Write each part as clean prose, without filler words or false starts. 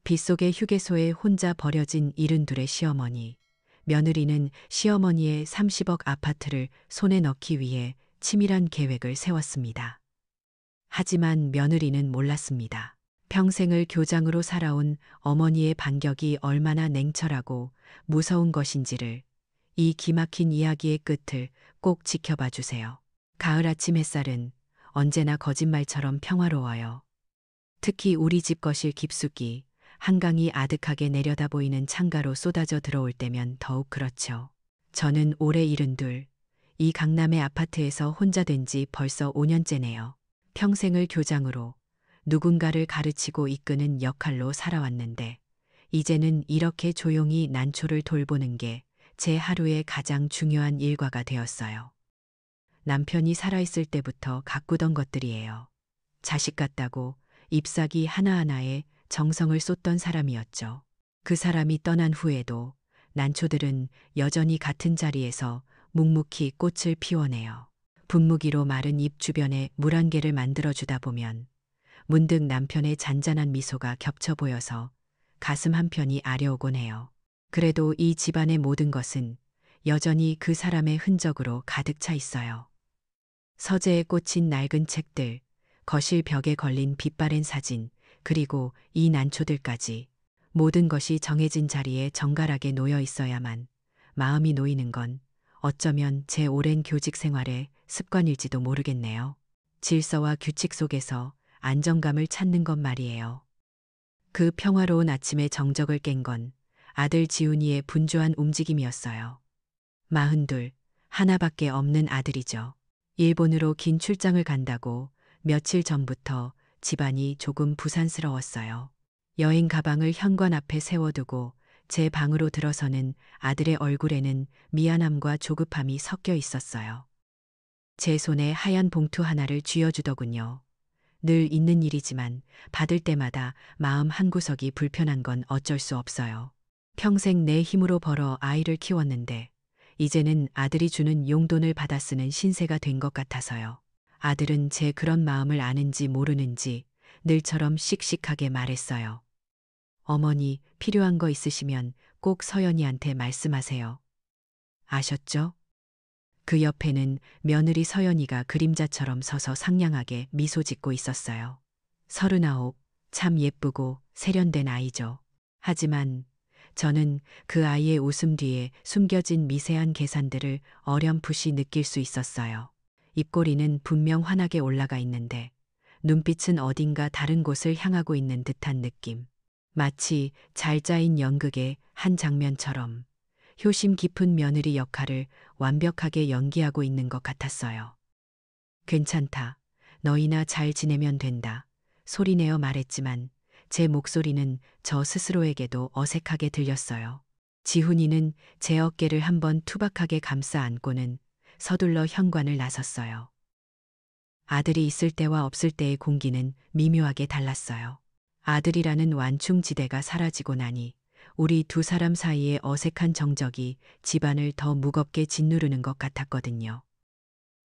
빗속의 휴게소에 혼자 버려진 72의 시어머니. 며느리는 시어머니의 30억 아파트를 손에 넣기 위해 치밀한 계획을 세웠습니다. 하지만 며느리는 몰랐습니다. 평생을 교장으로 살아온 어머니의 반격이 얼마나 냉철하고 무서운 것인지를. 이 기막힌 이야기의 끝을 꼭 지켜봐 주세요. 가을 아침 햇살은 언제나 거짓말처럼 평화로워요. 특히 우리 집 거실 깊숙이 한강이 아득하게 내려다 보이는 창가로 쏟아져 들어올 때면 더욱 그렇죠. 저는 올해 72, 이 강남의 아파트에서 혼자 된 지 벌써 5년째네요. 평생을 교장으로 누군가를 가르치고 이끄는 역할로 살아왔는데, 이제는 이렇게 조용히 난초를 돌보는 게 제 하루의 가장 중요한 일과가 되었어요. 남편이 살아있을 때부터 가꾸던 것들이에요. 자식 같다고 잎사귀 하나하나에 정성을 쏟던 사람이었죠. 그 사람이 떠난 후에도 난초들은 여전히 같은 자리에서 묵묵히 꽃을 피워내요. 분무기로 마른 잎 주변에 물 한 개를 만들어주다 보면 문득 남편의 잔잔한 미소가 겹쳐 보여서 가슴 한편이 아려오곤 해요. 그래도 이 집안의 모든 것은 여전히 그 사람의 흔적으로 가득 차 있어요. 서재에 꽂힌 낡은 책들, 거실 벽에 걸린 빛바랜 사진, 그리고 이 난초들까지 모든 것이 정해진 자리에 정갈하게 놓여 있어야만 마음이 놓이는 건 어쩌면 제 오랜 교직 생활의 습관일지도 모르겠네요. 질서와 규칙 속에서 안정감을 찾는 것 말이에요. 그 평화로운 아침의 정적을 깬 건 아들 지훈이의 분주한 움직임이었어요. 42, 하나밖에 없는 아들이죠. 일본으로 긴 출장을 간다고 며칠 전부터 집안이 조금 부산스러웠어요. 여행 가방을 현관 앞에 세워두고 제 방으로 들어서는 아들의 얼굴에는 미안함과 조급함이 섞여 있었어요. 제 손에 하얀 봉투 하나를 쥐어주더군요. 늘 있는 일이지만 받을 때마다 마음 한구석이 불편한 건 어쩔 수 없어요. 평생 내 힘으로 벌어 아이를 키웠는데 이제는 아들이 주는 용돈을 받아 쓰는 신세가 된 것 같아서요. 아들은 제 그런 마음을 아는지 모르는지 늘처럼 씩씩하게 말했어요. 어머니, 필요한 거 있으시면 꼭 서연이한테 말씀하세요. 아셨죠? 그 옆에는 며느리 서연이가 그림자처럼 서서 상냥하게 미소 짓고 있었어요. 39, 참 예쁘고 세련된 아이죠. 하지만 저는 그 아이의 웃음 뒤에 숨겨진 미세한 계산들을 어렴풋이 느낄 수 있었어요. 입꼬리는 분명 환하게 올라가 있는데 눈빛은 어딘가 다른 곳을 향하고 있는 듯한 느낌. 마치 잘 짜인 연극의 한 장면처럼 효심 깊은 며느리 역할을 완벽하게 연기하고 있는 것 같았어요. 괜찮다. 너희나 잘 지내면 된다. 소리내어 말했지만 제 목소리는 저 스스로에게도 어색하게 들렸어요. 지훈이는 제 어깨를 한번 투박하게 감싸 안고는 서둘러 현관을 나섰어요. 아들이 있을 때와 없을 때의 공기는 미묘하게 달랐어요. 아들이라는 완충지대가 사라지고 나니 우리 두 사람 사이의 어색한 정적이 집안을 더 무겁게 짓누르는 것 같았거든요.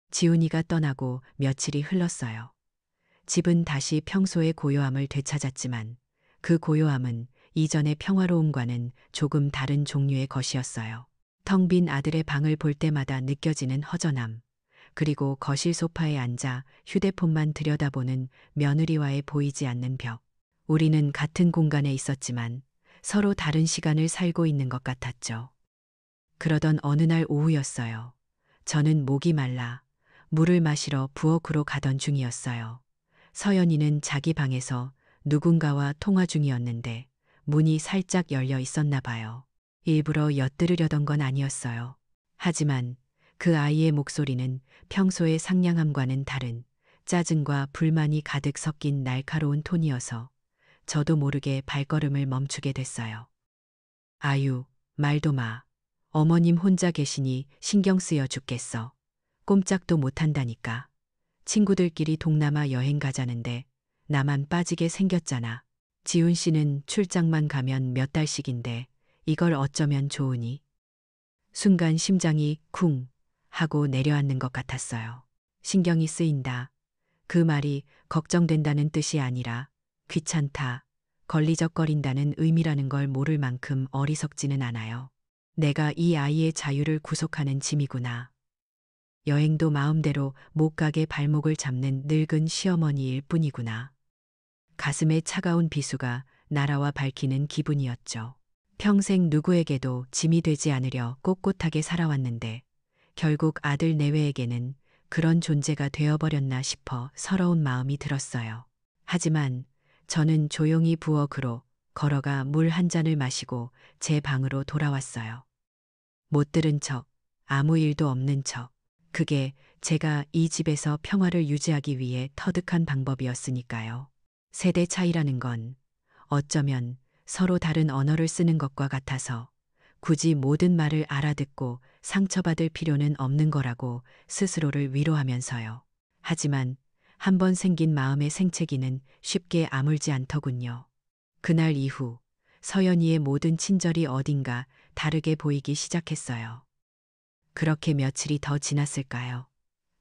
지훈이가 떠나고 며칠이 흘렀어요. 집은 다시 평소의 고요함을 되찾았지만 그 고요함은 이전의 평화로움과는 조금 다른 종류의 것이었어요. 텅 빈 아들의 방을 볼 때마다 느껴지는 허전함, 그리고 거실 소파에 앉아 휴대폰만 들여다보는 며느리와의 보이지 않는 벽. 우리는 같은 공간에 있었지만 서로 다른 시간을 살고 있는 것 같았죠. 그러던 어느 날 오후였어요. 저는 목이 말라 물을 마시러 부엌으로 가던 중이었어요. 서연이는 자기 방에서 누군가와 통화 중이었는데 문이 살짝 열려 있었나 봐요. 일부러 엿들으려던 건 아니었어요. 하지만 그 아이의 목소리는 평소의 상냥함과는 다른 짜증과 불만이 가득 섞인 날카로운 톤이어서 저도 모르게 발걸음을 멈추게 됐어요. 아유, 말도 마. 어머님 혼자 계시니 신경 쓰여 죽겠어. 꼼짝도 못한다니까. 친구들끼리 동남아 여행 가자는데 나만 빠지게 생겼잖아. 지훈 씨는 출장만 가면 몇 달씩인데 이걸 어쩌면 좋으니? 순간 심장이 쿵 하고 내려앉는 것 같았어요. 신경이 쓰인다. 그 말이 걱정된다는 뜻이 아니라 귀찮다, 걸리적거린다는 의미라는 걸 모를 만큼 어리석지는 않아요. 내가 이 아이의 자유를 구속하는 짐이구나. 여행도 마음대로 못 가게 발목을 잡는 늙은 시어머니일 뿐이구나. 가슴에 차가운 비수가 날아와 밝히는 기분이었죠. 평생 누구에게도 짐이 되지 않으려 꼿꼿하게 살아왔는데 결국 아들 내외에게는 그런 존재가 되어버렸나 싶어 서러운 마음이 들었어요. 하지만 저는 조용히 부엌으로 걸어가 물 한 잔을 마시고 제 방으로 돌아왔어요. 못 들은 척, 아무 일도 없는 척. 그게 제가 이 집에서 평화를 유지하기 위해 터득한 방법이었으니까요. 세대 차이라는 건 어쩌면 서로 다른 언어를 쓰는 것과 같아서 굳이 모든 말을 알아듣고 상처받을 필요는 없는 거라고 스스로를 위로하면서요. 하지만 한번 생긴 마음의 생채기는 쉽게 아물지 않더군요. 그날 이후 서연이의 모든 친절이 어딘가 다르게 보이기 시작했어요. 그렇게 며칠이 더 지났을까요?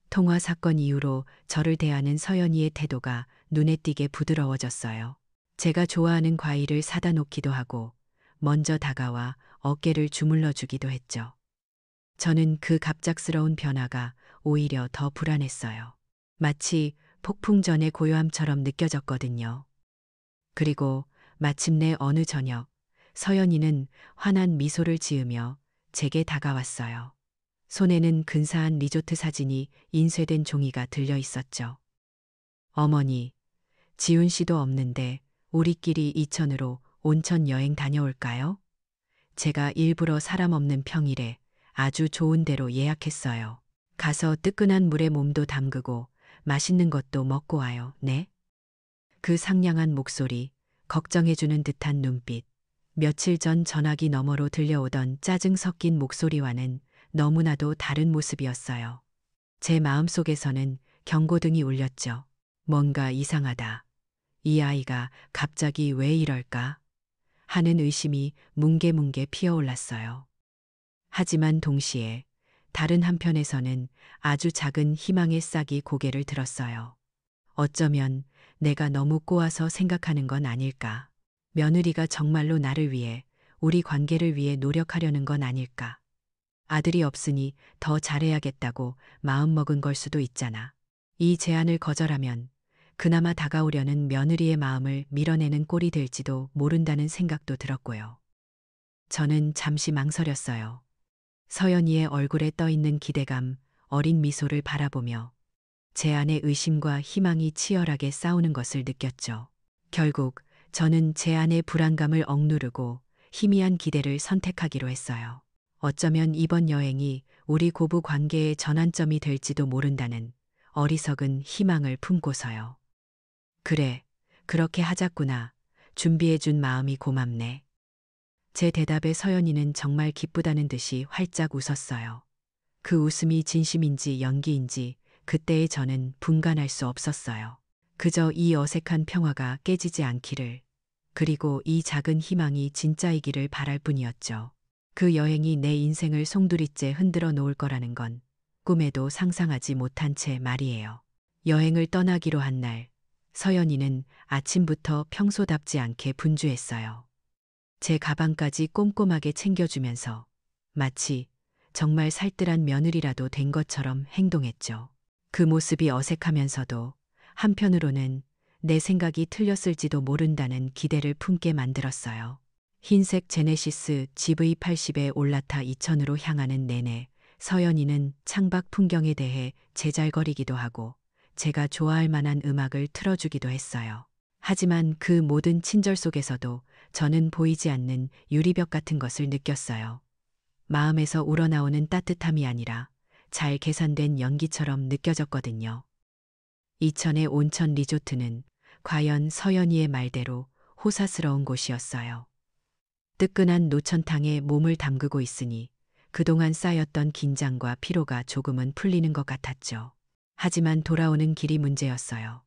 통화 사건 이후로 저를 대하는 서연이의 태도가 눈에 띄게 부드러워졌어요. 제가 좋아하는 과일을 사다 놓기도 하고 먼저 다가와 어깨를 주물러 주기도 했죠. 저는 그 갑작스러운 변화가 오히려 더 불안했어요. 마치 폭풍 전의 고요함처럼 느껴졌거든요. 그리고 마침내 어느 저녁 서연이는 환한 미소를 지으며 제게 다가왔어요. 손에는 근사한 리조트 사진이 인쇄된 종이가 들려 있었죠. 어머니, 지훈 씨도 없는데 우리끼리 이천으로 온천 여행 다녀올까요? 제가 일부러 사람 없는 평일에 아주 좋은 데로 예약했어요. 가서 뜨끈한 물에 몸도 담그고 맛있는 것도 먹고 와요. 네? 그 상냥한 목소리, 걱정해주는 듯한 눈빛, 며칠 전 전화기 너머로 들려오던 짜증 섞인 목소리와는 너무나도 다른 모습이었어요. 제 마음속에서는 경고등이 울렸죠. 뭔가 이상하다. 이 아이가 갑자기 왜 이럴까? 하는 의심이 뭉게뭉게 피어올랐어요. 하지만 동시에 다른 한편에서는 아주 작은 희망의 싹이 고개를 들었어요. 어쩌면 내가 너무 꼬아서 생각하는 건 아닐까? 며느리가 정말로 나를 위해, 우리 관계를 위해 노력하려는 건 아닐까? 아들이 없으니 더 잘해야겠다고 마음먹은 걸 수도 있잖아. 이 제안을 거절하면 그나마 다가오려는 며느리의 마음을 밀어내는 꼴이 될지도 모른다는 생각도 들었고요. 저는 잠시 망설였어요. 서연이의 얼굴에 떠있는 기대감, 어린 미소를 바라보며 제 안의 의심과 희망이 치열하게 싸우는 것을 느꼈죠. 결국 저는 제 안의 불안감을 억누르고 희미한 기대를 선택하기로 했어요. 어쩌면 이번 여행이 우리 고부 관계의 전환점이 될지도 모른다는 어리석은 희망을 품고서요. 그래, 그렇게 하자꾸나. 준비해준 마음이 고맙네. 제 대답에 서연이는 정말 기쁘다는 듯이 활짝 웃었어요. 그 웃음이 진심인지 연기인지 그때의 저는 분간할 수 없었어요. 그저 이 어색한 평화가 깨지지 않기를, 그리고 이 작은 희망이 진짜이기를 바랄 뿐이었죠. 그 여행이 내 인생을 송두리째 흔들어 놓을 거라는 건 꿈에도 상상하지 못한 채 말이에요. 여행을 떠나기로 한 날, 서연이는 아침부터 평소답지 않게 분주했어요. 제 가방까지 꼼꼼하게 챙겨주면서 마치 정말 살뜰한 며느리라도 된 것처럼 행동했죠. 그 모습이 어색하면서도 한편으로는 내 생각이 틀렸을지도 모른다는 기대를 품게 만들었어요. 흰색 제네시스 GV80에 올라타 이천으로 향하는 내내 서연이는 창밖 풍경에 대해 제잘거리기도 하고 제가 좋아할 만한 음악을 틀어주기도 했어요. 하지만 그 모든 친절 속에서도 저는 보이지 않는 유리벽 같은 것을 느꼈어요. 마음에서 우러나오는 따뜻함이 아니라 잘 계산된 연기처럼 느껴졌거든요. 이천의 온천 리조트는 과연 서연이의 말대로 호사스러운 곳이었어요. 뜨끈한 노천탕에 몸을 담그고 있으니 그동안 쌓였던 긴장과 피로가 조금은 풀리는 것 같았죠. 하지만 돌아오는 길이 문제였어요.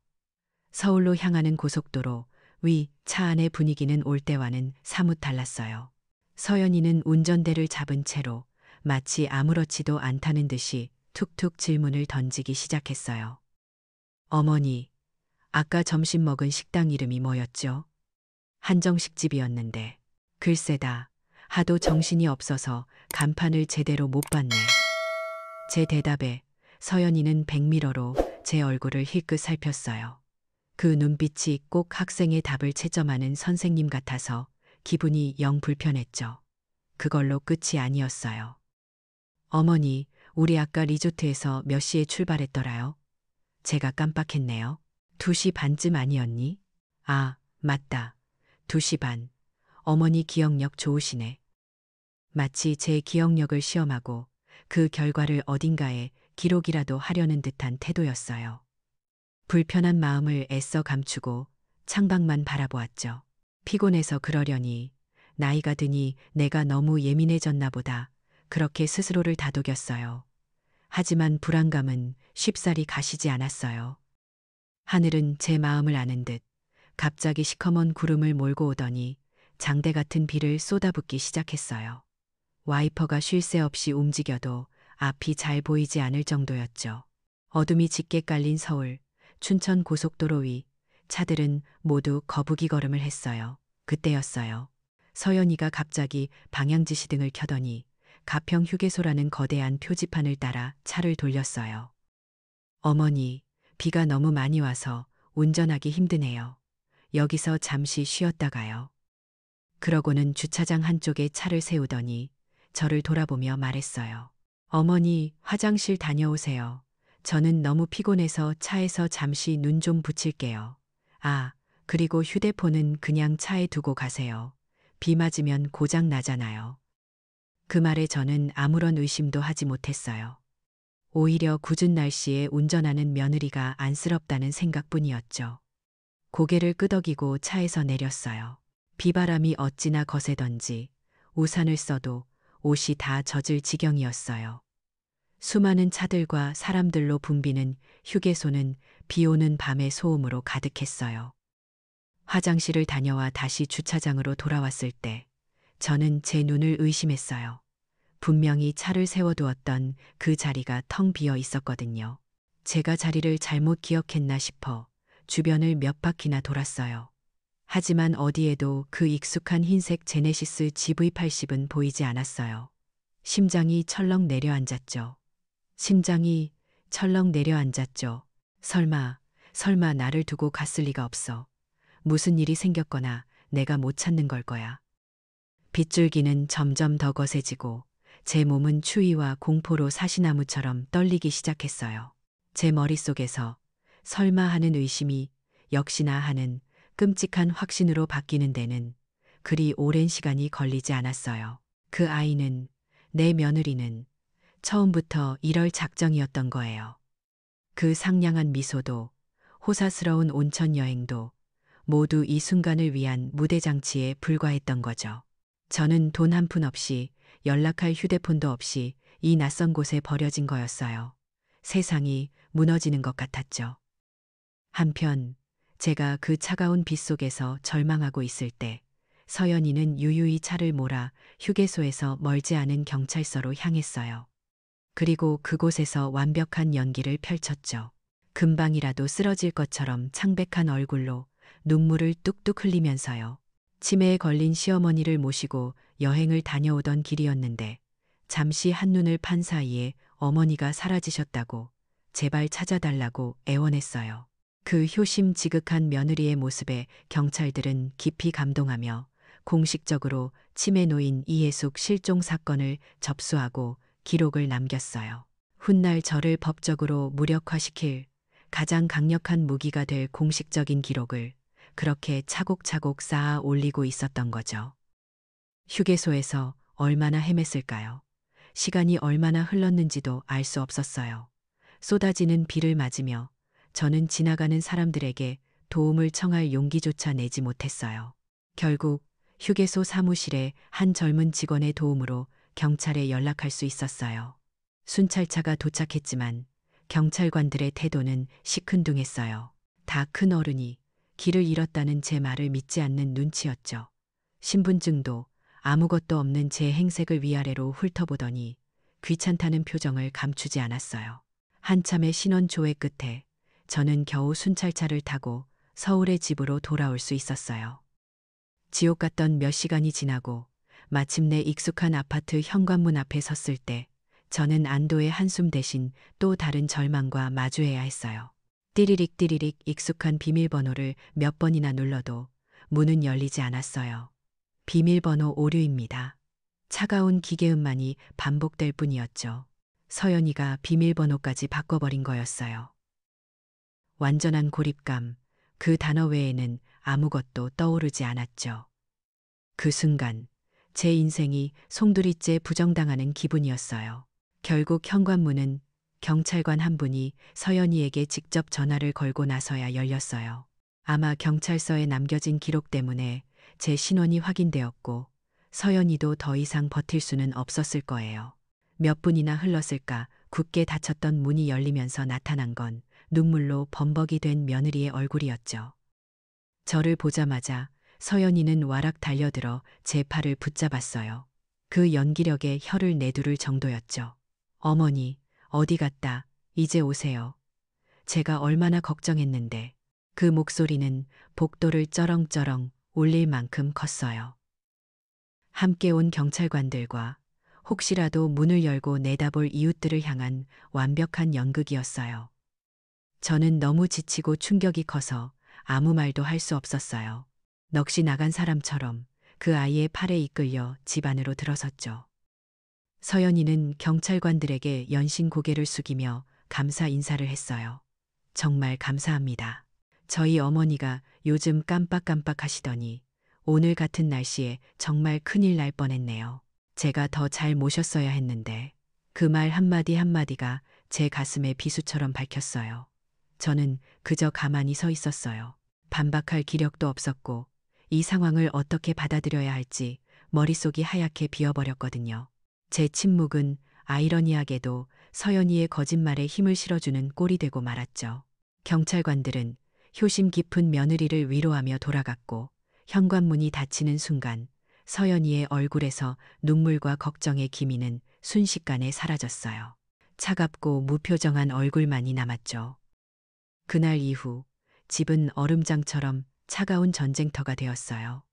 서울로 향하는 고속도로 위 차 안의 분위기는 올 때와는 사뭇 달랐어요. 서연이는 운전대를 잡은 채로 마치 아무렇지도 않다는 듯이 툭툭 질문을 던지기 시작했어요. 어머니, 아까 점심 먹은 식당 이름이 뭐였죠? 한정식 집이었는데 글쎄다. 하도 정신이 없어서 간판을 제대로 못 봤네. 제 대답에 서연이는 백미러로 제 얼굴을 힐끗 살폈어요. 그 눈빛이 꼭 학생의 답을 채점하는 선생님 같아서 기분이 영 불편했죠. 그걸로 끝이 아니었어요. 어머니, 우리 아까 리조트에서 몇 시에 출발했더라요? 제가 깜빡했네요. 2시 반쯤 아니었니? 아, 맞다. 2시 반. 어머니 기억력 좋으시네. 마치 제 기억력을 시험하고 그 결과를 어딘가에 기록이라도 하려는 듯한 태도였어요. 불편한 마음을 애써 감추고 창밖만 바라보았죠. 피곤해서 그러려니, 나이가 드니 내가 너무 예민해졌나 보다. 그렇게 스스로를 다독였어요. 하지만 불안감은 쉽사리 가시지 않았어요. 하늘은 제 마음을 아는 듯 갑자기 시커먼 구름을 몰고 오더니 장대 같은 비를 쏟아붓기 시작했어요. 와이퍼가 쉴 새 없이 움직여도 앞이 잘 보이지 않을 정도였죠. 어둠이 짙게 깔린 서울, 춘천 고속도로 위, 차들은 모두 거북이 걸음을 했어요. 그때였어요. 서연이가 갑자기 방향지시등을 켜더니 가평 휴게소라는 거대한 표지판을 따라 차를 돌렸어요. 어머니, 비가 너무 많이 와서 운전하기 힘드네요. 여기서 잠시 쉬었다 가요. 그러고는 주차장 한쪽에 차를 세우더니 저를 돌아보며 말했어요. 어머니, 화장실 다녀오세요. 저는 너무 피곤해서 차에서 잠시 눈 좀 붙일게요. 아, 그리고 휴대폰은 그냥 차에 두고 가세요. 비 맞으면 고장 나잖아요. 그 말에 저는 아무런 의심도 하지 못했어요. 오히려 궂은 날씨에 운전하는 며느리가 안쓰럽다는 생각뿐이었죠. 고개를 끄덕이고 차에서 내렸어요. 비바람이 어찌나 거세던지 우산을 써도 옷이 다 젖을 지경이었어요. 수많은 차들과 사람들로 붐비는 휴게소는 비 오는 밤의 소음으로 가득했어요. 화장실을 다녀와 다시 주차장으로 돌아왔을 때 저는 제 눈을 의심했어요. 분명히 차를 세워두었던 그 자리가 텅 비어 있었거든요. 제가 자리를 잘못 기억했나 싶어 주변을 몇 바퀴나 돌았어요. 하지만 어디에도 그 익숙한 흰색 제네시스 GV80은 보이지 않았어요. 심장이 철렁 내려앉았죠. 심장이 철렁 내려앉았죠. 설마 나를 두고 갔을 리가 없어. 무슨 일이 생겼거나 내가 못 찾는 걸 거야. 빗줄기는 점점 더 거세지고 제 몸은 추위와 공포로 사시나무처럼 떨리기 시작했어요. 제 머릿속에서 설마 하는 의심이 역시나 하는 끔찍한 확신으로 바뀌는 데는 그리 오랜 시간이 걸리지 않았어요. 그 아이는, 내 며느리는 처음부터 이럴 작정이었던 거예요. 그 상냥한 미소도, 호사스러운 온천 여행도 모두 이 순간을 위한 무대장치에 불과했던 거죠. 저는 돈 한 푼 없이, 연락할 휴대폰도 없이 이 낯선 곳에 버려진 거였어요. 세상이 무너지는 것 같았죠. 한편 제가 그 차가운 빛 속에서 절망하고 있을 때 서연이는 유유히 차를 몰아 휴게소에서 멀지 않은 경찰서로 향했어요. 그리고 그곳에서 완벽한 연기를 펼쳤죠. 금방이라도 쓰러질 것처럼 창백한 얼굴로 눈물을 뚝뚝 흘리면서요. 치매에 걸린 시어머니를 모시고 여행을 다녀오던 길이었는데 잠시 한눈을 판 사이에 어머니가 사라지셨다고 제발 찾아달라고 애원했어요. 그 효심 지극한 며느리의 모습에 경찰들은 깊이 감동하며 공식적으로 치매 노인 이해숙 실종 사건을 접수하고 기록을 남겼어요. 훗날 저를 법적으로 무력화시킬 가장 강력한 무기가 될 공식적인 기록을 그렇게 차곡차곡 쌓아 올리고 있었던 거죠. 휴게소에서 얼마나 헤맸을까요? 시간이 얼마나 흘렀는지도 알 수 없었어요. 쏟아지는 비를 맞으며 저는 지나가는 사람들에게 도움을 청할 용기조차 내지 못했어요. 결국 휴게소 사무실의 한 젊은 직원의 도움으로 경찰에 연락할 수 있었어요. 순찰차가 도착했지만 경찰관들의 태도는 시큰둥했어요. 다 큰 어른이 길을 잃었다는 제 말을 믿지 않는 눈치였죠. 신분증도 아무것도 없는 제 행색을 위아래로 훑어보더니 귀찮다는 표정을 감추지 않았어요. 한참의 신원 조회 끝에 저는 겨우 순찰차를 타고 서울의 집으로 돌아올 수 있었어요. 지옥 같던 몇 시간이 지나고 마침내 익숙한 아파트 현관문 앞에 섰을 때 저는 안도의 한숨 대신 또 다른 절망과 마주해야 했어요. 띠리릭 띠리릭 익숙한 비밀번호를 몇 번이나 눌러도 문은 열리지 않았어요. 비밀번호 오류입니다. 차가운 기계음만이 반복될 뿐이었죠. 서연이가 비밀번호까지 바꿔버린 거였어요. 완전한 고립감, 그 단어 외에는 아무것도 떠오르지 않았죠. 그 순간 제 인생이 송두리째 부정당하는 기분이었어요. 결국 현관문은 경찰관 한 분이 서연이에게 직접 전화를 걸고 나서야 열렸어요. 아마 경찰서에 남겨진 기록 때문에 제 신원이 확인되었고 서연이도 더 이상 버틸 수는 없었을 거예요. 몇 분이나 흘렀을까 굳게 닫혔던 문이 열리면서 나타난 건 눈물로 범벅이 된 며느리의 얼굴이었죠. 저를 보자마자 서연이는 와락 달려들어 제 팔을 붙잡았어요. 그 연기력에 혀를 내두를 정도였죠. 어머니, 어디 갔다, 이제 오세요. 제가 얼마나 걱정했는데. 그 목소리는 복도를 쩌렁쩌렁 울릴 만큼 컸어요. 함께 온 경찰관들과 혹시라도 문을 열고 내다볼 이웃들을 향한 완벽한 연극이었어요. 저는 너무 지치고 충격이 커서 아무 말도 할 수 없었어요. 넋이 나간 사람처럼 그 아이의 팔에 이끌려 집 안으로 들어섰죠. 서연이는 경찰관들에게 연신 고개를 숙이며 감사 인사를 했어요. 정말 감사합니다. 저희 어머니가 요즘 깜빡깜빡 하시더니 오늘 같은 날씨에 정말 큰일 날 뻔했네요. 제가 더 잘 모셨어야 했는데. 그 말 한마디 한마디가 제 가슴에 비수처럼 밝혔어요. 저는 그저 가만히 서 있었어요. 반박할 기력도 없었고 이 상황을 어떻게 받아들여야 할지 머릿속이 하얗게 비어버렸거든요. 제 침묵은 아이러니하게도 서연이의 거짓말에 힘을 실어주는 꼴이 되고 말았죠. 경찰관들은 효심 깊은 며느리를 위로하며 돌아갔고 현관문이 닫히는 순간 서연이의 얼굴에서 눈물과 걱정의 기미는 순식간에 사라졌어요. 차갑고 무표정한 얼굴만이 남았죠. 그날 이후 집은 얼음장처럼 차가운 전쟁터가 되었어요.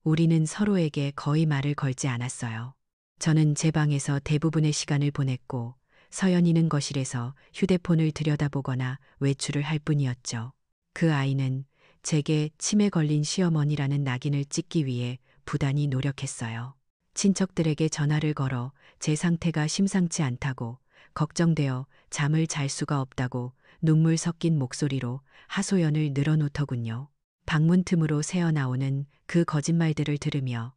우리는 서로에게 거의 말을 걸지 않았어요. 저는 제 방에서 대부분의 시간을 보냈고 서연이는 거실에서 휴대폰을 들여다보거나 외출을 할 뿐이었죠. 그 아이는 제게 치매 걸린 시어머니라는 낙인을 찍기 위해 부단히 노력했어요. 친척들에게 전화를 걸어 제 상태가 심상치 않다고 걱정되어 잠을 잘 수가 없다고 눈물 섞인 목소리로 하소연을 늘어놓더군요. 방문 틈으로 새어나오는 그 거짓말들을 들으며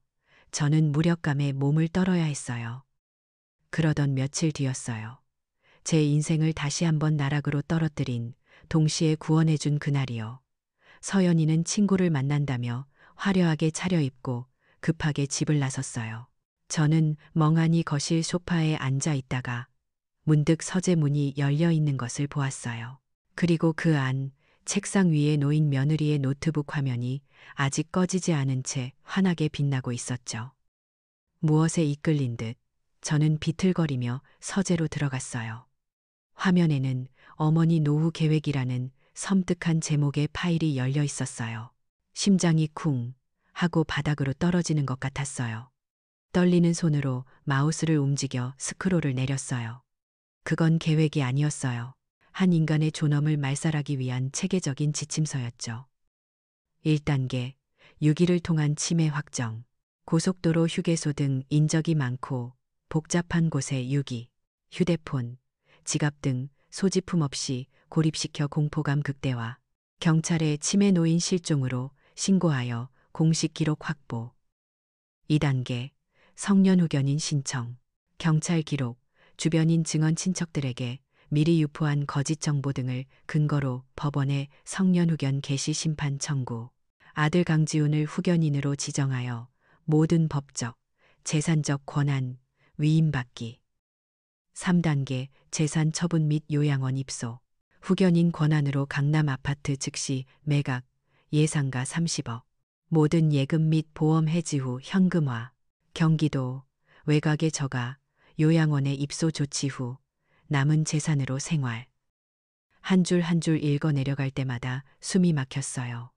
저는 무력감에 몸을 떨어야 했어요. 그러던 며칠 뒤였어요. 제 인생을 다시 한번 나락으로 떨어뜨린, 동시에 구원해준 그날이요. 서연이는 친구를 만난다며 화려하게 차려입고 급하게 집을 나섰어요. 저는 멍하니 거실 소파에 앉아 있다가 문득 서재 문이 열려 있는 것을 보았어요. 그리고 그 안, 책상 위에 놓인 며느리의 노트북 화면이 아직 꺼지지 않은 채 환하게 빛나고 있었죠. 무엇에 이끌린 듯 저는 비틀거리며 서재로 들어갔어요. 화면에는 어머니 노후 계획이라는 섬뜩한 제목의 파일이 열려 있었어요. 심장이 쿵 하고 바닥으로 떨어지는 것 같았어요. 떨리는 손으로 마우스를 움직여 스크롤을 내렸어요. 그건 계획이 아니었어요. 한 인간의 존엄을 말살하기 위한 체계적인 지침서였죠. 1단계, 6일을 통한 치매 확정. 고속도로 휴게소 등 인적이 많고 복잡한 곳에 유기, 휴대폰, 지갑 등 소지품 없이 고립시켜 공포감 극대화. 경찰에 치매 노인 실종으로 신고하여 공식 기록 확보. 2단계, 성년 후견인 신청. 경찰 기록, 주변인 증언 친척들에게 미리 유포한 거짓 정보 등을 근거로 법원에 성년 후견 개시 심판 청구. 아들 강지훈을 후견인으로 지정하여 모든 법적, 재산적 권한 위임받기. 3단계 재산 처분 및 요양원 입소. 후견인 권한으로 강남 아파트 즉시 매각, 예상가 30억. 모든 예금 및 보험 해지 후 현금화. 경기도 외곽의 저가, 요양원에 입소 조치 후 남은 재산으로 생활. 한 줄 한 줄 읽어 내려갈 때마다 숨이 막혔어요.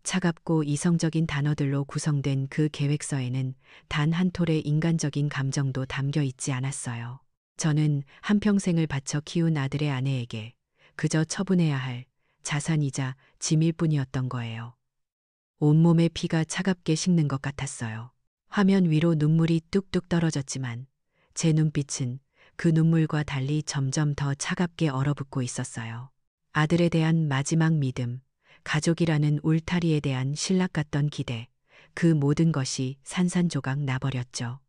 차갑고 이성적인 단어들로 구성된 그 계획서에는 단 한 톨의 인간적인 감정도 담겨 있지 않았어요. 저는 한평생을 바쳐 키운 아들의 아내에게 그저 처분해야 할 자산이자 짐일 뿐이었던 거예요. 온몸에 피가 차갑게 식는 것 같았어요. 화면 위로 눈물이 뚝뚝 떨어졌지만 제 눈빛은 그 눈물과 달리 점점 더 차갑게 얼어붙고 있었어요. 아들에 대한 마지막 믿음, 가족이라는 울타리에 대한 신락 같던 기대, 그 모든 것이 산산조각 나버렸죠.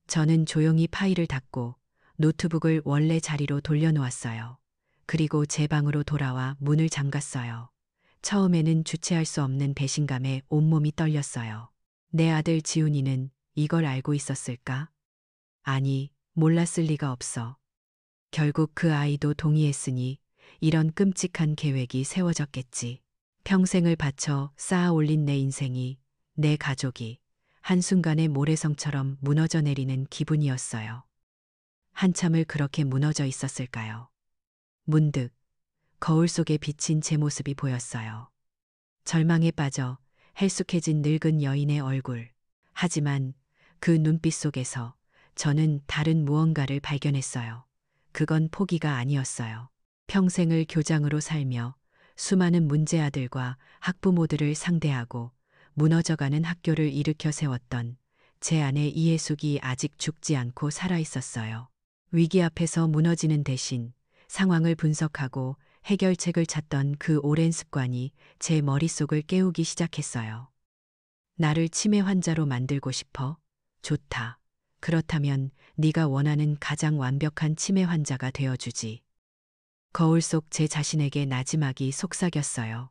저는 조용히 파일을 닫고 노트북을 원래 자리로 돌려놓았어요. 그리고 제 방으로 돌아와 문을 잠갔어요. 처음에는 주체할 수 없는 배신감에 온몸이 떨렸어요. 내 아들 지훈이는 이걸 알고 있었을까? 아니, 몰랐을 리가 없어. 결국 그 아이도 동의했으니 이런 끔찍한 계획이 세워졌겠지. 평생을 바쳐 쌓아 올린 내 인생이, 내 가족이 한순간에 모래성처럼 무너져 내리는 기분이었어요. 한참을 그렇게 무너져 있었을까요? 문득 거울 속에 비친 제 모습이 보였어요. 절망에 빠져 헬쑥해진 늙은 여인의 얼굴. 하지만 그 눈빛 속에서 저는 다른 무언가를 발견했어요. 그건 포기가 아니었어요. 평생을 교장으로 살며 수많은 문제 아들과 학부모들을 상대하고 무너져가는 학교를 일으켜 세웠던 제 아내 이해숙이 아직 죽지 않고 살아 있었어요. 위기 앞에서 무너지는 대신 상황을 분석하고 해결책을 찾던 그 오랜 습관이 제 머릿속을 깨우기 시작했어요. 나를 치매 환자로 만들고 싶어? 좋다. 그렇다면 네가 원하는 가장 완벽한 치매 환자가 되어주지. 거울 속 제 자신에게 나지막이 속삭였어요.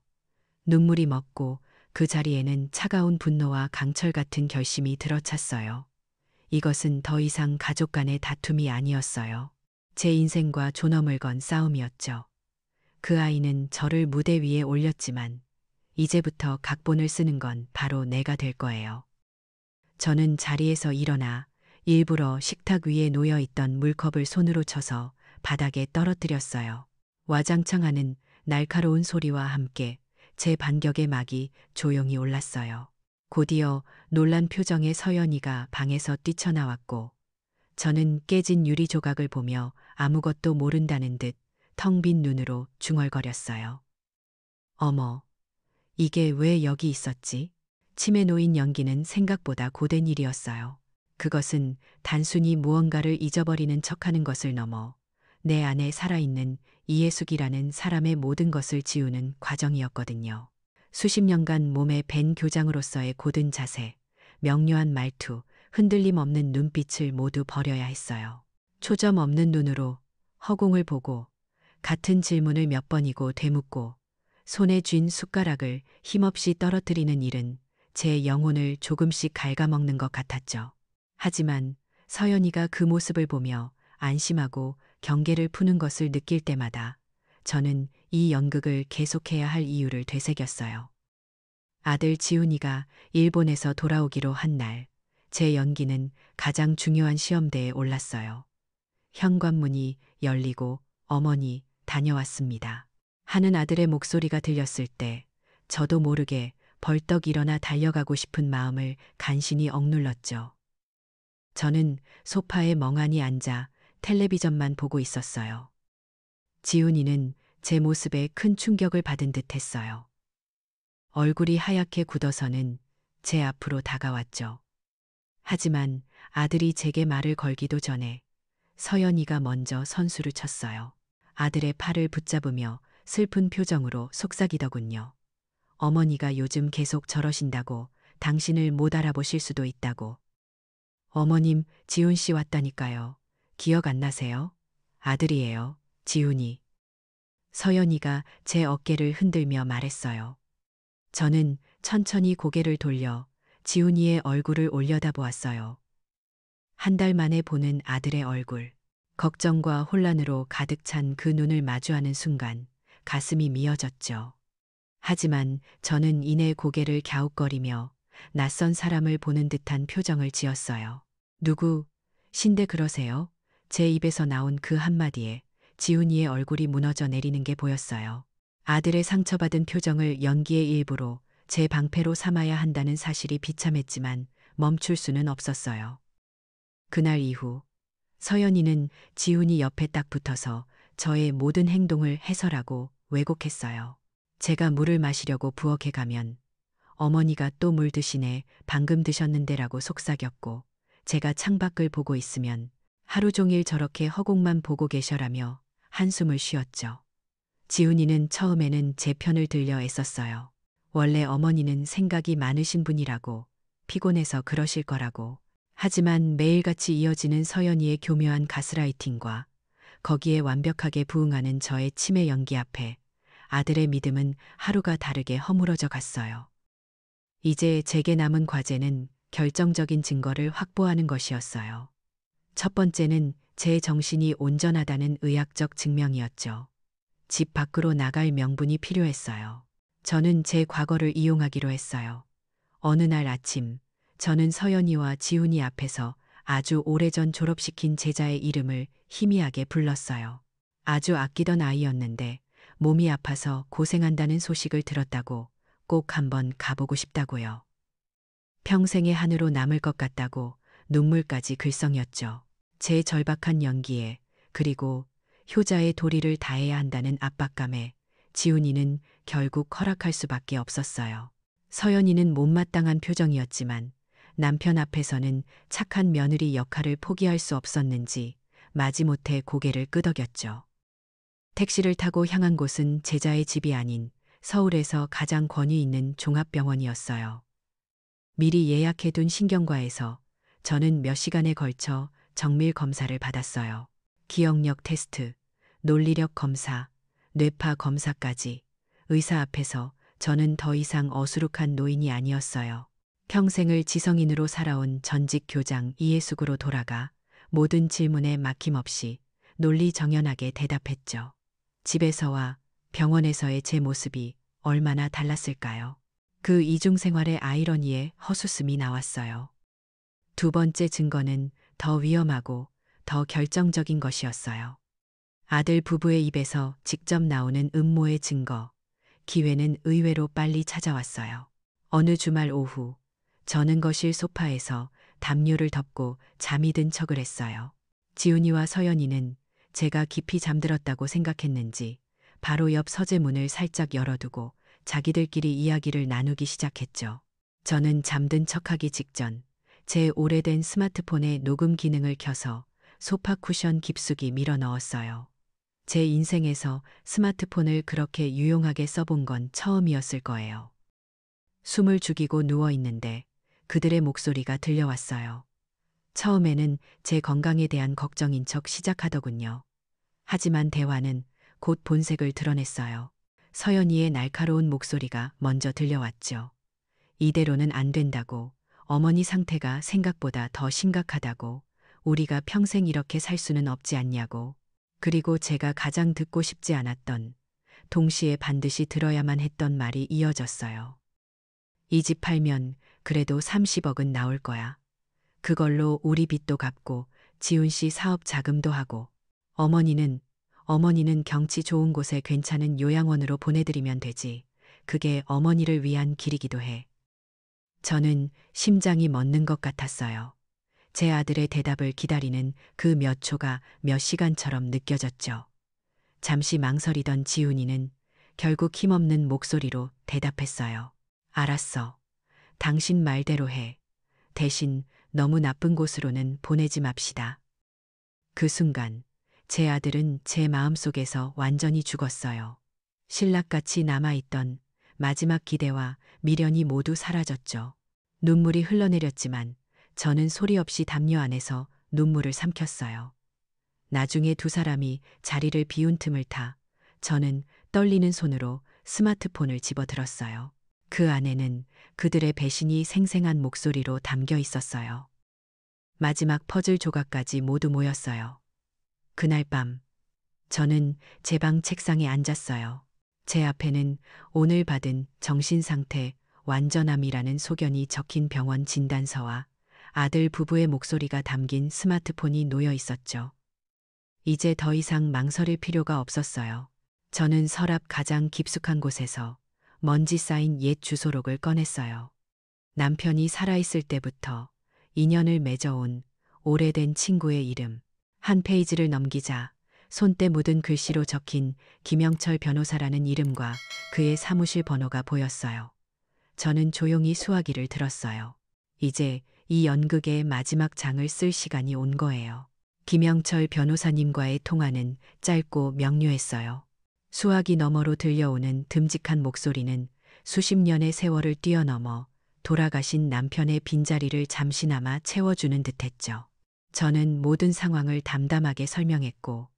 눈물이 멎고 그 자리에는 차가운 분노와 강철 같은 결심이 들어찼어요. 이것은 더 이상 가족 간의 다툼이 아니었어요. 제 인생과 존엄을 건 싸움이었죠. 그 아이는 저를 무대 위에 올렸지만 이제부터 각본을 쓰는 건 바로 내가 될 거예요. 저는 자리에서 일어나 일부러 식탁 위에 놓여 있던 물컵을 손으로 쳐서 바닥에 떨어뜨렸어요. 와장창 하는 날카로운 소리와 함께 제 반격의 막이 조용히 올랐어요. 곧이어 놀란 표정의 서연이가 방에서 뛰쳐나왔고 저는 깨진 유리 조각을 보며 아무것도 모른다는 듯 텅 빈 눈으로 중얼거렸어요. 어머, 이게 왜 여기 있었지? 침에 놓인 연기는 생각보다 고된 일이었어요. 그것은 단순히 무언가를 잊어버리는 척하는 것을 넘어 내 안에 살아있는 이해숙이라는 사람의 모든 것을 지우는 과정이었거든요. 수십 년간 몸에 밴 교장으로서의 고든 자세, 명료한 말투, 흔들림 없는 눈빛을 모두 버려야 했어요. 초점 없는 눈으로 허공을 보고 같은 질문을 몇 번이고 되묻고 손에 쥔 숟가락을 힘없이 떨어뜨리는 일은 제 영혼을 조금씩 갉아먹는 것 같았죠. 하지만 서연이가 그 모습을 보며 안심하고 경계를 푸는 것을 느낄 때마다 저는 이 연극을 계속해야 할 이유를 되새겼어요. 아들 지훈이가 일본에서 돌아오기로 한 날, 제 연기는 가장 중요한 시험대에 올랐어요. 현관문이 열리고 어머니 다녀왔습니다. 하는 아들의 목소리가 들렸을 때 저도 모르게 벌떡 일어나 달려가고 싶은 마음을 간신히 억눌렀죠. 저는 소파에 멍하니 앉아 텔레비전만 보고 있었어요. 지훈이는 제 모습에 큰 충격을 받은 듯 했어요. 얼굴이 하얗게 굳어서는 제 앞으로 다가왔죠. 하지만 아들이 제게 말을 걸기도 전에 서연이가 먼저 선수를 쳤어요. 아들의 팔을 붙잡으며 슬픈 표정으로 속삭이더군요. 어머니가 요즘 계속 저러신다고 당신을 못 알아보실 수도 있다고. 어머님, 지훈 씨 왔다니까요. 기억 안 나세요? 아들이에요, 지훈이. 서연이가 제 어깨를 흔들며 말했어요. 저는 천천히 고개를 돌려 지훈이의 얼굴을 올려다보았어요. 한 달 만에 보는 아들의 얼굴. 걱정과 혼란으로 가득 찬 그 눈을 마주하는 순간 가슴이 미어졌죠. 하지만 저는 이내 고개를 갸웃거리며 낯선 사람을 보는 듯한 표정을 지었어요. 누구, 신데 그러세요? 제 입에서 나온 그 한마디에 지훈이의 얼굴이 무너져 내리는 게 보였어요. 아들의 상처받은 표정을 연기의 일부로 제 방패로 삼아야 한다는 사실이 비참했지만 멈출 수는 없었어요. 그날 이후 서연이는 지훈이 옆에 딱 붙어서 저의 모든 행동을 해설하고 왜곡했어요. 제가 물을 마시려고 부엌에 가면 어머니가 또 물 드시네, 방금 드셨는데라고 속삭였고, 제가 창밖을 보고 있으면 하루 종일 저렇게 허공만 보고 계셔라며 한숨을 쉬었죠. 지훈이는 처음에는 제 편을 들려 애썼어요. 원래 어머니는 생각이 많으신 분이라고, 피곤해서 그러실 거라고. 하지만 매일같이 이어지는 서연이의 교묘한 가스라이팅과 거기에 완벽하게 부응하는 저의 치매 연기 앞에 아들의 믿음은 하루가 다르게 허물어져 갔어요. 이제 제게 남은 과제는 결정적인 증거를 확보하는 것이었어요. 첫 번째는 제 정신이 온전하다는 의학적 증명이었죠. 집 밖으로 나갈 명분이 필요했어요. 저는 제 과거를 이용하기로 했어요. 어느 날 아침, 저는 서연이와 지훈이 앞에서 아주 오래전 졸업시킨 제자의 이름을 희미하게 불렀어요. 아주 아끼던 아이였는데 몸이 아파서 고생한다는 소식을 들었다고 꼭 한번 가보고 싶다고요. 평생의 한으로 남을 것 같다고 눈물까지 글썽였죠. 제 절박한 연기에, 그리고 효자의 도리를 다해야 한다는 압박감에 지훈이는 결국 허락할 수밖에 없었어요. 서연이는 못마땅한 표정이었지만 남편 앞에서는 착한 며느리 역할을 포기할 수 없었는지 마지못해 고개를 끄덕였죠. 택시를 타고 향한 곳은 제자의 집이 아닌 서울에서 가장 권위 있는 종합병원이었어요. 미리 예약해둔 신경과에서 저는 몇 시간에 걸쳐 정밀 검사를 받았어요. 기억력 테스트, 논리력 검사, 뇌파 검사까지. 의사 앞에서 저는 더 이상 어수룩한 노인이 아니었어요. 평생을 지성인으로 살아온 전직 교장 이해숙으로 돌아가 모든 질문에 막힘없이 논리정연하게 대답했죠. 집에서와 병원에서의 제 모습이 얼마나 달랐을까요? 그 이중생활의 아이러니에 헛웃음이 나왔어요. 두 번째 증거는 더 위험하고 더 결정적인 것이었어요. 아들 부부의 입에서 직접 나오는 음모의 증거. 기회는 의외로 빨리 찾아왔어요. 어느 주말 오후, 저는 거실 소파에서 담요를 덮고 잠이 든 척을 했어요. 지훈이와 서연이는 제가 깊이 잠들었다고 생각했는지 바로 옆 서재문을 살짝 열어두고 자기들끼리 이야기를 나누기 시작했죠. 저는 잠든 척하기 직전 제 오래된 스마트폰의 녹음 기능을 켜서 소파 쿠션 깊숙이 밀어 넣었어요. 제 인생에서 스마트폰을 그렇게 유용하게 써본 건 처음이었을 거예요. 숨을 죽이고 누워 있는데 그들의 목소리가 들려왔어요. 처음에는 제 건강에 대한 걱정인 척 시작하더군요. 하지만 대화는 곧 본색을 드러냈어요. 서연이의 날카로운 목소리가 먼저 들려왔죠. 이대로는 안 된다고, 어머니 상태가 생각보다 더 심각하다고, 우리가 평생 이렇게 살 수는 없지 않냐고. 그리고 제가 가장 듣고 싶지 않았던, 동시에 반드시 들어야만 했던 말이 이어졌어요. 이 집 팔면 그래도 30억은 나올 거야. 그걸로 우리 빚도 갚고 지훈 씨 사업 자금도 하고 어머니는 경치 좋은 곳에 괜찮은 요양원으로 보내드리면 되지. 그게 어머니를 위한 길이기도 해. 저는 심장이 멎는 것 같았어요. 제 아들의 대답을 기다리는 그 몇 초가 몇 시간처럼 느껴졌죠. 잠시 망설이던 지훈이는 결국 힘없는 목소리로 대답했어요. 알았어. 당신 말대로 해. 대신 너무 나쁜 곳으로는 보내지 맙시다. 그 순간 제 아들은 제 마음속에서 완전히 죽었어요. 신락같이 남아있던 마지막 기대와 미련이 모두 사라졌죠. 눈물이 흘러내렸지만 저는 소리 없이 담요 안에서 눈물을 삼켰어요. 나중에 두 사람이 자리를 비운 틈을 타 저는 떨리는 손으로 스마트폰을 집어들었어요. 그 안에는 그들의 배신이 생생한 목소리로 담겨 있었어요. 마지막 퍼즐 조각까지 모두 모였어요. 그날 밤, 저는 제 방 책상에 앉았어요. 제 앞에는 오늘 받은 정신상태 완전함이라는 소견이 적힌 병원 진단서와 아들 부부의 목소리가 담긴 스마트폰이 놓여 있었죠. 이제 더 이상 망설일 필요가 없었어요. 저는 서랍 가장 깊숙한 곳에서 먼지 쌓인 옛 주소록을 꺼냈어요. 남편이 살아있을 때부터 인연을 맺어온 오래된 친구의 이름. 한 페이지를 넘기자 손때 묻은 글씨로 적힌 김영철 변호사라는 이름과 그의 사무실 번호가 보였어요. 저는 조용히 수화기를 들었어요. 이제 이 연극의 마지막 장을 쓸 시간이 온 거예요. 김영철 변호사님과의 통화는 짧고 명료했어요. 수화기 너머로 들려오는 듬직한 목소리는 수십 년의 세월을 뛰어넘어 돌아가신 남편의 빈자리를 잠시나마 채워주는 듯했죠. 저는 모든 상황을 담담하게 설명했고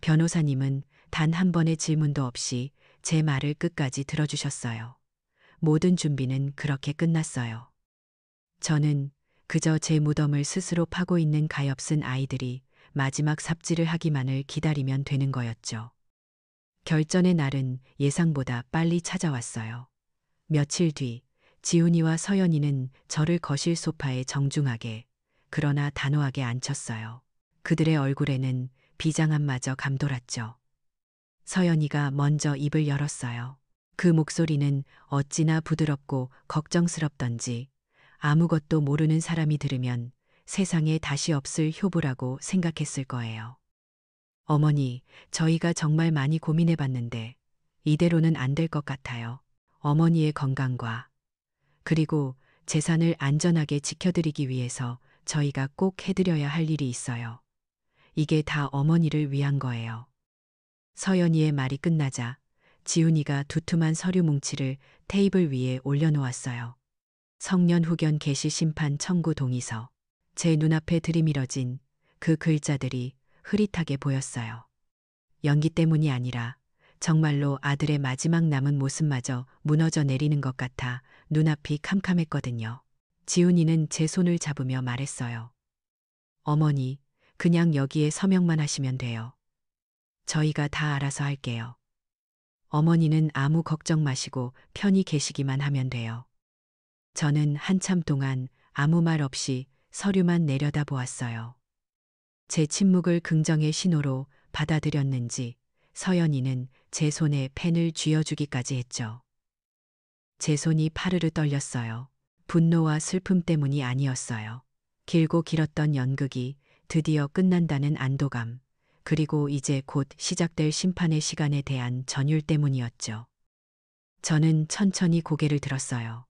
변호사님은 단 한 번의 질문도 없이 제 말을 끝까지 들어주셨어요. 모든 준비는 그렇게 끝났어요. 저는 그저 제 무덤을 스스로 파고 있는 가엾은 아이들이 마지막 삽질을 하기만을 기다리면 되는 거였죠. 결전의 날은 예상보다 빨리 찾아왔어요. 며칠 뒤 지훈이와 서연이는 저를 거실 소파에 정중하게 그러나 단호하게 앉혔어요. 그들의 얼굴에는 비장함마저 감돌았죠. 서연이가 먼저 입을 열었어요. 그 목소리는 어찌나 부드럽고 걱정스럽던지 아무것도 모르는 사람이 들으면 세상에 다시 없을 효부라고 생각했을 거예요. 어머니, 저희가 정말 많이 고민해 봤는데 이대로는 안 될 것 같아요. 어머니의 건강과 그리고 재산을 안전하게 지켜드리기 위해서 저희가 꼭 해드려야 할 일이 있어요. 이게 다 어머니를 위한 거예요. 서연이의 말이 끝나자 지훈이가 두툼한 서류 뭉치를 테이블 위에 올려놓았어요. 성년 후견 개시 심판 청구 동의서. 제 눈앞에 들이밀어진 그 글자들이 흐릿하게 보였어요. 연기 때문이 아니라 정말로 아들의 마지막 남은 모습마저 무너져 내리는 것 같아 눈앞이 캄캄했거든요. 지훈이는 제 손을 잡으며 말했어요. 어머니, 그냥 여기에 서명만 하시면 돼요. 저희가 다 알아서 할게요. 어머니는 아무 걱정 마시고 편히 계시기만 하면 돼요. 저는 한참 동안 아무 말 없이 서류만 내려다보았어요. 제 침묵을 긍정의 신호로 받아들였는지 서연이는 제 손에 펜을 쥐어주기까지 했죠. 제 손이 파르르 떨렸어요. 분노와 슬픔 때문이 아니었어요. 길고 길었던 연극이 드디어 끝난다는 안도감, 그리고 이제 곧 시작될 심판의 시간에 대한 전율 때문이었죠. 저는 천천히 고개를 들었어요.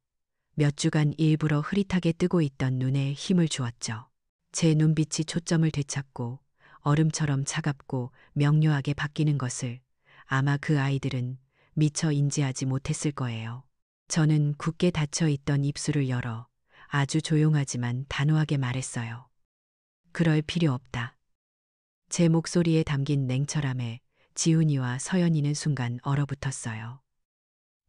몇 주간 일부러 흐릿하게 뜨고 있던 눈에 힘을 주었죠. 제 눈빛이 초점을 되찾고 얼음처럼 차갑고 명료하게 바뀌는 것을 아마 그 아이들은 미처 인지하지 못했을 거예요. 저는 굳게 닫혀 있던 입술을 열어 아주 조용하지만 단호하게 말했어요. 그럴 필요 없다. 제 목소리에 담긴 냉철함에 지훈이와 서연이는 순간 얼어붙었어요.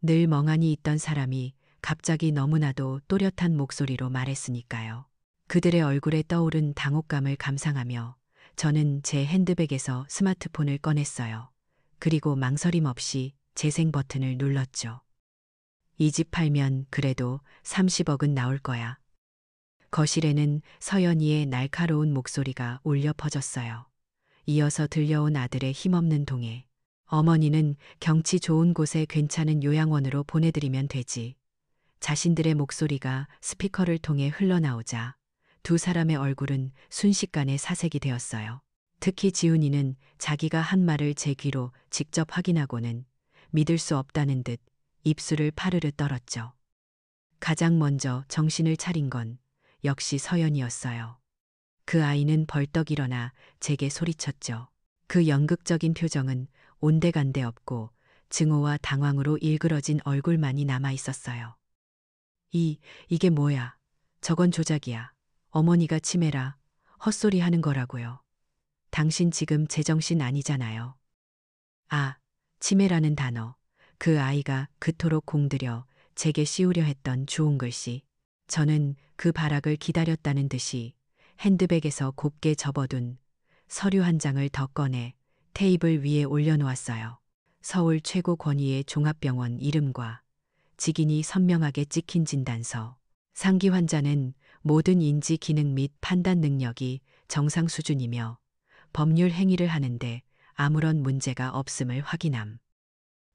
늘 멍하니 있던 사람이 갑자기 너무나도 또렷한 목소리로 말했으니까요. 그들의 얼굴에 떠오른 당혹감을 감상하며 저는 제 핸드백에서 스마트폰을 꺼냈어요. 그리고 망설임 없이 재생 버튼을 눌렀죠. 이 집 팔면 그래도 30억은 나올 거야. 거실에는 서연이의 날카로운 목소리가 울려 퍼졌어요. 이어서 들려온 아들의 힘없는 동해. 어머니는 경치 좋은 곳에 괜찮은 요양원으로 보내드리면 되지. 자신들의 목소리가 스피커를 통해 흘러나오자 두 사람의 얼굴은 순식간에 사색이 되었어요. 특히 지훈이는 자기가 한 말을 제 귀로 직접 확인하고는 믿을 수 없다는 듯 입술을 파르르 떨었죠. 가장 먼저 정신을 차린 건 역시 서연이었어요. 그 아이는 벌떡 일어나 제게 소리쳤죠. 그 연극적인 표정은 온데간데 없고 증오와 당황으로 일그러진 얼굴만이 남아 있었어요. 이게 뭐야? 저건 조작이야. 어머니가 치매라. 헛소리 하는 거라고요. 당신 지금 제정신 아니잖아요. 아, 치매라는 단어. 그 아이가 그토록 공들여 제게 씌우려 했던 주홍 글씨. 저는 그 발악을 기다렸다는 듯이 핸드백에서 곱게 접어둔 서류 한 장을 더 꺼내 테이블 위에 올려놓았어요. 서울 최고 권위의 종합병원 이름과 직인이 선명하게 찍힌 진단서. 상기 환자는 모든 인지 기능 및 판단 능력이 정상 수준이며 법률 행위를 하는데 아무런 문제가 없음을 확인함.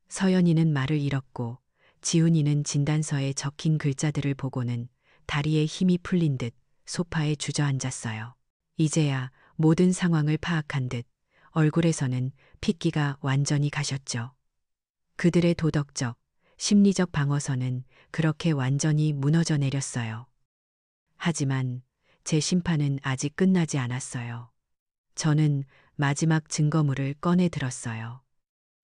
서연이는 말을 잃었고 지훈이는 진단서에 적힌 글자들을 보고는 다리에 힘이 풀린 듯 소파에 주저앉았어요. 이제야 모든 상황을 파악한 듯 얼굴에서는 핏기가 완전히 가셨죠. 그들의 도덕적, 심리적 방어선은 그렇게 완전히 무너져 내렸어요. 하지만 제 심판은 아직 끝나지 않았어요. 저는 마지막 증거물을 꺼내 들었어요.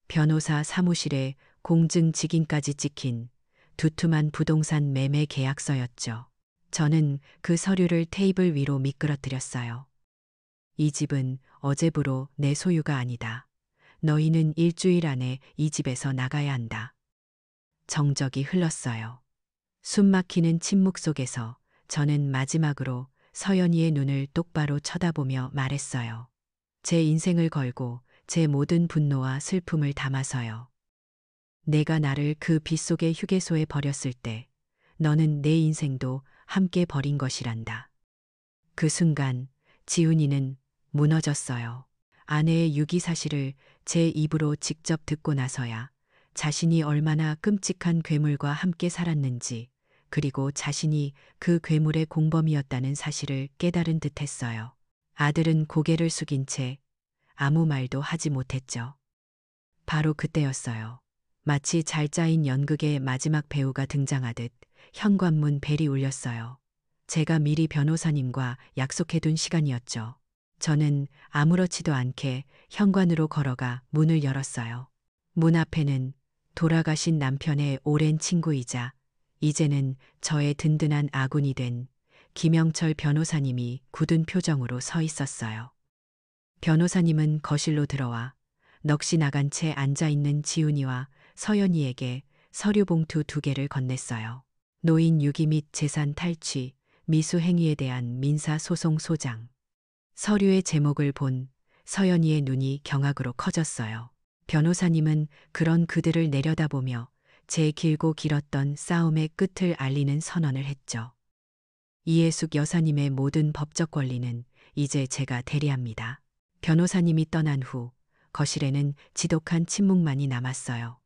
변호사 사무실에 공증 직인까지 찍힌 두툼한 부동산 매매 계약서였죠. 저는 그 서류를 테이블 위로 미끄러뜨렸어요. 이 집은 어제부로 내 소유가 아니다. 너희는 일주일 안에 이 집에서 나가야 한다. 정적이 흘렀어요. 숨 막히는 침묵 속에서 저는 마지막으로 서연이의 눈을 똑바로 쳐다보며 말했어요. 제 인생을 걸고 제 모든 분노와 슬픔을 담아서요. 내가 나를 그 빗속의 휴게소에 버렸을 때 너는 내 인생도 함께 버린 것이란다. 그 순간 지훈이는 무너졌어요. 아내의 유기 사실을 제 입으로 직접 듣고 나서야 자신이 얼마나 끔찍한 괴물과 함께 살았는지, 그리고 자신이 그 괴물의 공범이었다는 사실을 깨달은 듯 했어요. 아들은 고개를 숙인 채 아무 말도 하지 못했죠. 바로 그때였어요. 마치 잘 짜인 연극의 마지막 배우가 등장하듯 현관문 벨이 울렸어요. 제가 미리 변호사님과 약속해둔 시간이었죠. 저는 아무렇지도 않게 현관으로 걸어가 문을 열었어요. 문 앞에는 돌아가신 남편의 오랜 친구이자 이제는 저의 든든한 아군이 된 김영철 변호사님이 굳은 표정으로 서 있었어요. 변호사님은 거실로 들어와 넋이 나간 채 앉아있는 지훈이와 서연이에게 서류 봉투 2개를 건넸어요. 노인 유기 및 재산 탈취, 미수 행위에 대한 민사소송 소장. 서류의 제목을 본 서연이의 눈이 경악으로 커졌어요. 변호사님은 그런 그들을 내려다보며 제 길고 길었던 싸움의 끝을 알리는 선언을 했죠. 이해숙 여사님의 모든 법적 권리는 이제 제가 대리합니다. 변호사님이 떠난 후 거실에는 지독한 침묵만이 남았어요.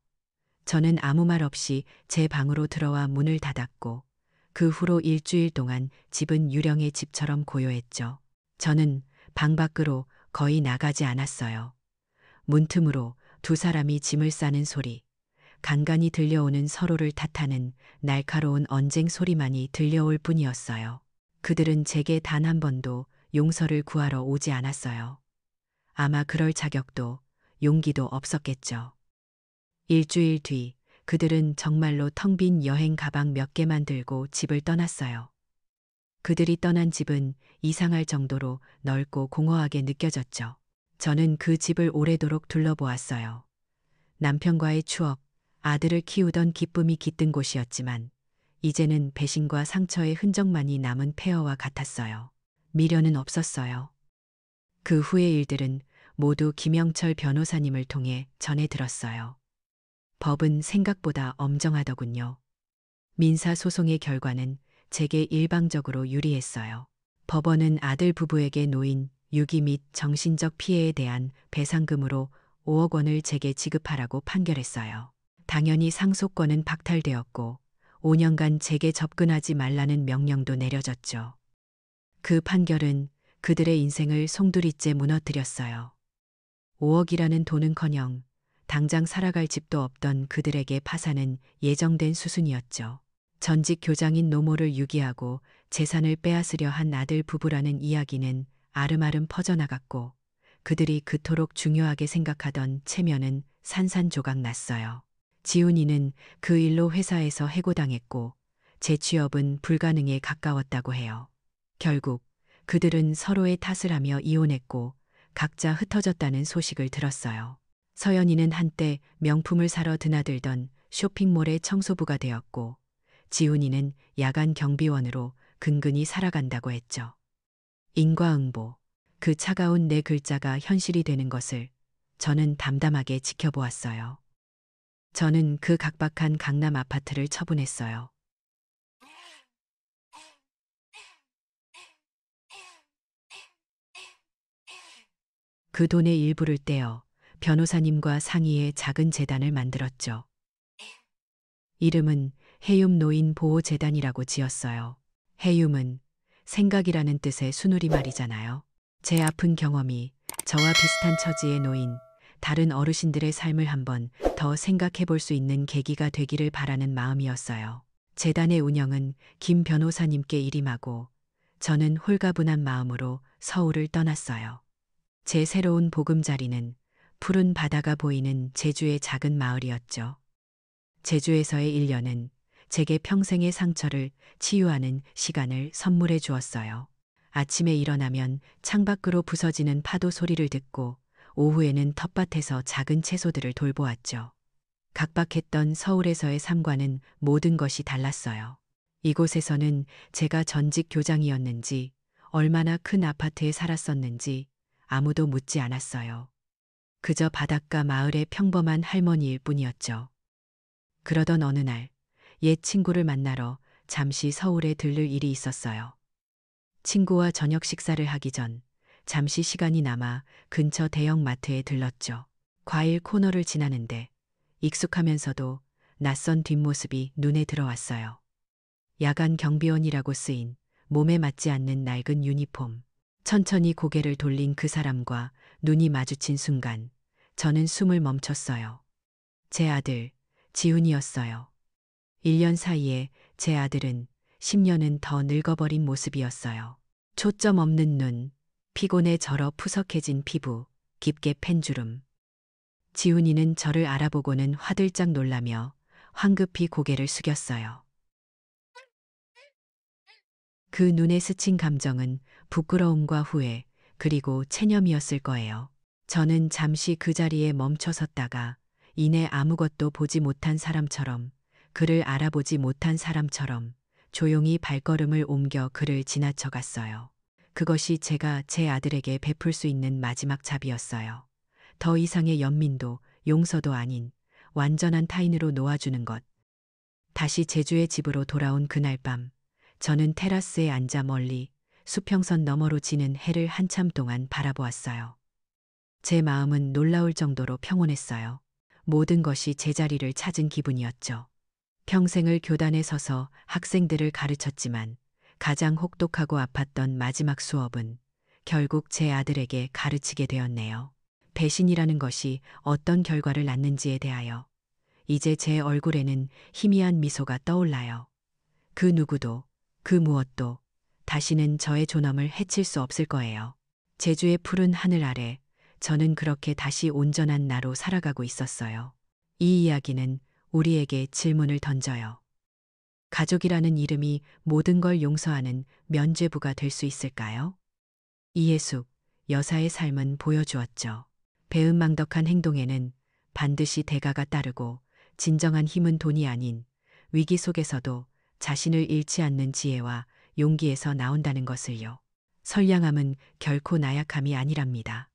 저는 아무 말 없이 제 방으로 들어와 문을 닫았고 그 후로 일주일 동안 집은 유령의 집처럼 고요했죠. 저는 방 밖으로 거의 나가지 않았어요. 문틈으로 2사람이 짐을 싸는 소리, 간간이 들려오는 서로를 탓하는 날카로운 언쟁 소리만이 들려올 뿐이었어요. 그들은 제게 단 한 번도 용서를 구하러 오지 않았어요. 아마 그럴 자격도 용기도 없었겠죠. 일주일 뒤 그들은 정말로 텅 빈 여행 가방 몇 개만 들고 집을 떠났어요. 그들이 떠난 집은 이상할 정도로 넓고 공허하게 느껴졌죠. 저는 그 집을 오래도록 둘러보았어요. 남편과의 추억, 아들을 키우던 기쁨이 깃든 곳이었지만 이제는 배신과 상처의 흔적만이 남은 폐허와 같았어요. 미련은 없었어요. 그 후의 일들은 모두 김영철 변호사님을 통해 전해 들었어요. 법은 생각보다 엄정하더군요. 민사소송의 결과는 제게 일방적으로 유리했어요. 법원은 아들 부부에게 노인, 유기 및 정신적 피해에 대한 배상금으로 5억 원을 제게 지급하라고 판결했어요. 당연히 상속권은 박탈되었고 5년간 제게 접근하지 말라는 명령도 내려졌죠. 그 판결은 그들의 인생을 송두리째 무너뜨렸어요. 5억이라는 돈은커녕 당장 살아갈 집도 없던 그들에게 파산은 예정된 수순이었죠. 전직 교장인 노모를 유기하고 재산을 빼앗으려 한 아들 부부라는 이야기는 아름아름 퍼져나갔고 그들이 그토록 중요하게 생각하던 체면은 산산조각 났어요. 지훈이는 그 일로 회사에서 해고당했고 재취업은 불가능에 가까웠다고 해요. 결국 그들은 서로의 탓을 하며 이혼했고 각자 흩어졌다는 소식을 들었어요. 서연이는 한때 명품을 사러 드나들던 쇼핑몰의 청소부가 되었고 지훈이는 야간 경비원으로 근근히 살아간다고 했죠. 인과응보, 그 차가운 네 글자가 현실이 되는 것을 저는 담담하게 지켜보았어요. 저는 그 각박한 강남 아파트를 처분했어요. 그 돈의 일부를 떼어 변호사님과 상의해 작은 재단을 만들었죠. 이름은 해윰 노인 보호재단이라고 지었어요. 해윰은 생각이라는 뜻의 순우리말이잖아요. 제 아픈 경험이 저와 비슷한 처지에 놓인 다른 어르신들의 삶을 한번 더 생각해 볼 수 있는 계기가 되기를 바라는 마음이었어요. 재단의 운영은 김 변호사님께 일임하고 저는 홀가분한 마음으로 서울을 떠났어요. 제 새로운 보금자리는 푸른 바다가 보이는 제주의 작은 마을이었죠. 제주에서의 1년은 제게 평생의 상처를 치유하는 시간을 선물해 주었어요. 아침에 일어나면 창밖으로 부서지는 파도 소리를 듣고 오후에는 텃밭에서 작은 채소들을 돌보았죠. 각박했던 서울에서의 삶과는 모든 것이 달랐어요. 이곳에서는 제가 전직 교장이었는지, 얼마나 큰 아파트에 살았었는지 아무도 묻지 않았어요. 그저 바닷가 마을의 평범한 할머니일 뿐이었죠. 그러던 어느 날, 옛 친구를 만나러 잠시 서울에 들를 일이 있었어요. 친구와 저녁 식사를 하기 전 잠시 시간이 남아 근처 대형 마트에 들렀죠. 과일 코너를 지나는데 익숙하면서도 낯선 뒷모습이 눈에 들어왔어요. 야간 경비원이라고 쓰인 몸에 맞지 않는 낡은 유니폼. 천천히 고개를 돌린 그 사람과 눈이 마주친 순간 저는 숨을 멈췄어요. 제 아들, 지훈이었어요. 1년 사이에 제 아들은 10년은 더 늙어버린 모습이었어요. 초점 없는 눈, 피곤에 절어 푸석해진 피부, 깊게 팬 주름. 지훈이는 저를 알아보고는 화들짝 놀라며 황급히 고개를 숙였어요. 그 눈에 스친 감정은 부끄러움과 후회, 그리고 체념이었을 거예요. 저는 잠시 그 자리에 멈춰 섰다가 이내 아무것도 보지 못한 사람처럼, 그를 알아보지 못한 사람처럼 조용히 발걸음을 옮겨 그를 지나쳐 갔어요. 그것이 제가 제 아들에게 베풀 수 있는 마지막 잡이었어요. 더 이상의 연민도 용서도 아닌 완전한 타인으로 놓아주는 것. 다시 제주의 집으로 돌아온 그날 밤, 저는 테라스에 앉아 멀리 수평선 너머로 지는 해를 한참 동안 바라보았어요. 제 마음은 놀라울 정도로 평온했어요. 모든 것이 제자리를 찾은 기분이었죠. 평생을 교단에 서서 학생들을 가르쳤지만 가장 혹독하고 아팠던 마지막 수업은 결국 제 아들에게 가르치게 되었네요. 배신이라는 것이 어떤 결과를 낳는지에 대하여 이제 제 얼굴에는 희미한 미소가 떠올라요. 그 누구도, 그 무엇도 다시는 저의 존엄을 해칠 수 없을 거예요. 제주의 푸른 하늘 아래 저는 그렇게 다시 온전한 나로 살아가고 있었어요. 이 이야기는 우리에게 질문을 던져요. 가족이라는 이름이 모든 걸 용서하는 면죄부가 될 수 있을까요? 이해숙 여사의 삶은 보여주었죠. 배은망덕한 행동에는 반드시 대가가 따르고 진정한 힘은 돈이 아닌 위기 속에서도 자신을 잃지 않는 지혜와 용기에서 나온다는 것을요. 선량함은 결코 나약함이 아니랍니다.